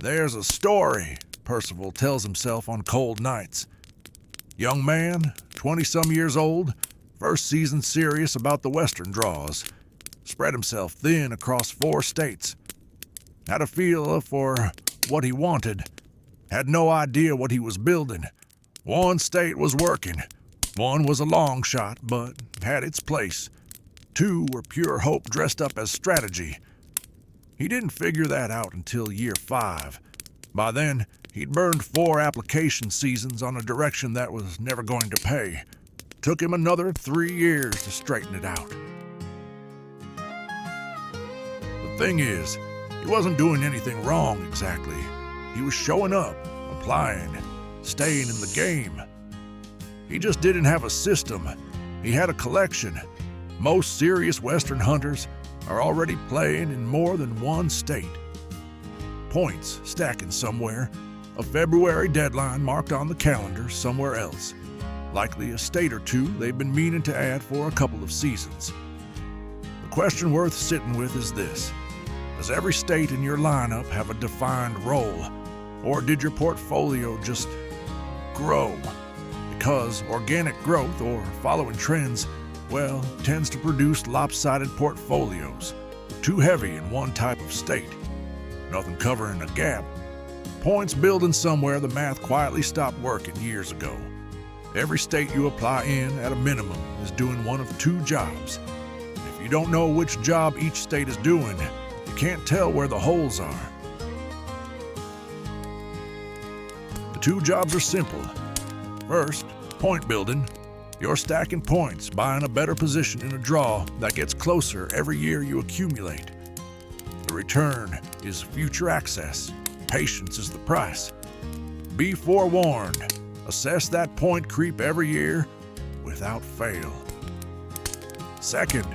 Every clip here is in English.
There's a story, Percival tells himself on cold nights. Young man, 20-some years old, first season serious about the Western draws. Spread himself thin across 4 states. Had a feel for what he wanted. Had no idea what he was building. 1 state was working. 1 was a long shot, but had its place. 2 were pure hope dressed up as strategy. He didn't figure that out until year 5. By then, he'd burned 4 application seasons on a direction that was never going to pay. Took him another 3 years to straighten it out. The thing is, he wasn't doing anything wrong exactly. He was showing up, applying, staying in the game. He just didn't have a system. He had a collection. Most serious Western hunters are already playing in more than 1 state. Points stacking somewhere, a February deadline marked on the calendar somewhere else. Likely a state or 2 they've been meaning to add for a couple of seasons. The question worth sitting with is this: does every state in your lineup have a defined role, or did your portfolio just grow? Because organic growth, or following trends, well, tends to produce lopsided portfolios, too heavy in one type of state. Nothing covering a gap. Points building somewhere the math quietly stopped working years ago. Every state you apply in, at a minimum, is doing one of 2 jobs. If you don't know which job each state is doing, you can't tell where the holes are. The 2 jobs are simple. First, point building. You're stacking points, buying a better position in a draw that gets closer every year you accumulate. The return is future access. Patience is the price. Be forewarned. Assess that point creep every year without fail. Second,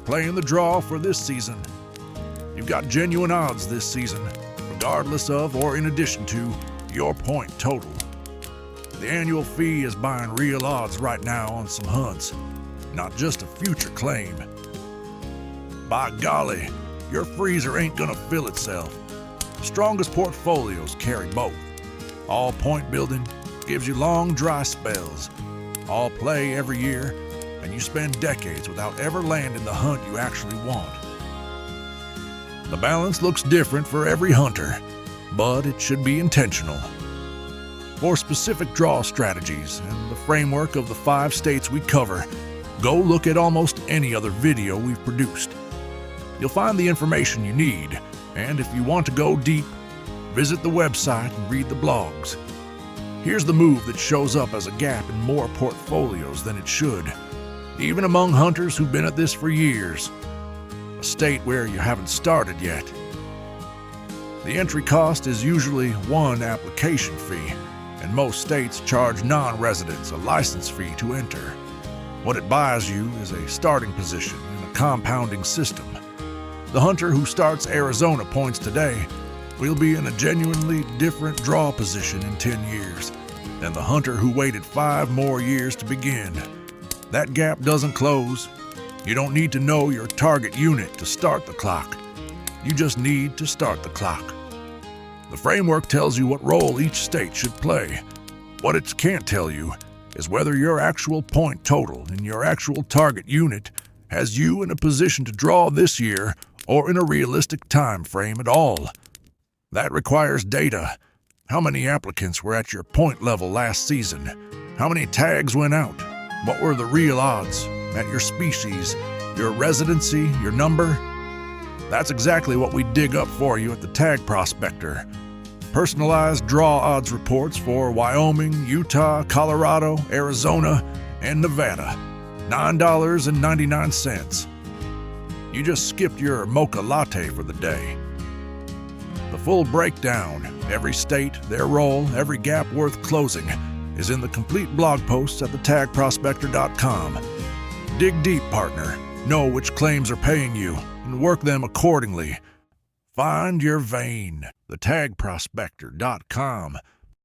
playing the draw for this season. You've got genuine odds this season, regardless of or in addition to your point total. The annual fee is buying real odds right now on some hunts, not just a future claim. By golly, your freezer ain't gonna fill itself. The strongest portfolios carry both. All point building gives you long dry spells. All play every year, and you spend decades without ever landing the hunt you actually want. The balance looks different for every hunter, but it should be intentional. For specific draw strategies and the framework of the 5 states we cover, go look at almost any other video we've produced. You'll find the information you need, and if you want to go deep, visit the website and read the blogs. Here's the move that shows up as a gap in more portfolios than it should, even among hunters who've been at this for years. A state where you haven't started yet. The entry cost is usually 1 application fee, and most states charge non-residents a license fee to enter. What it buys you is a starting position in a compounding system. The hunter who starts Arizona points today will be in a genuinely different draw position in 10 years than the hunter who waited 5 more years to begin. That gap doesn't close. You don't need to know your target unit to start the clock. You just need to start the clock. The framework tells you what role each state should play. What it can't tell you is whether your actual point total in your actual target unit has you in a position to draw this year or in a realistic time frame at all. That requires data. How many applicants were at your point level last season? How many tags went out? What were the real odds at your species, your residency, your number? That's exactly what we dig up for you at the Tag Prospector. Personalized draw odds reports for Wyoming, Utah, Colorado, Arizona, and Nevada. $9.99. You just skipped your mocha latte for the day. The full breakdown, every state, their role, every gap worth closing, is in the complete blog posts at thetagprospector.com. Dig deep, partner. Know which claims are paying you, and work them accordingly. Find your vein. Thetagprospector.com.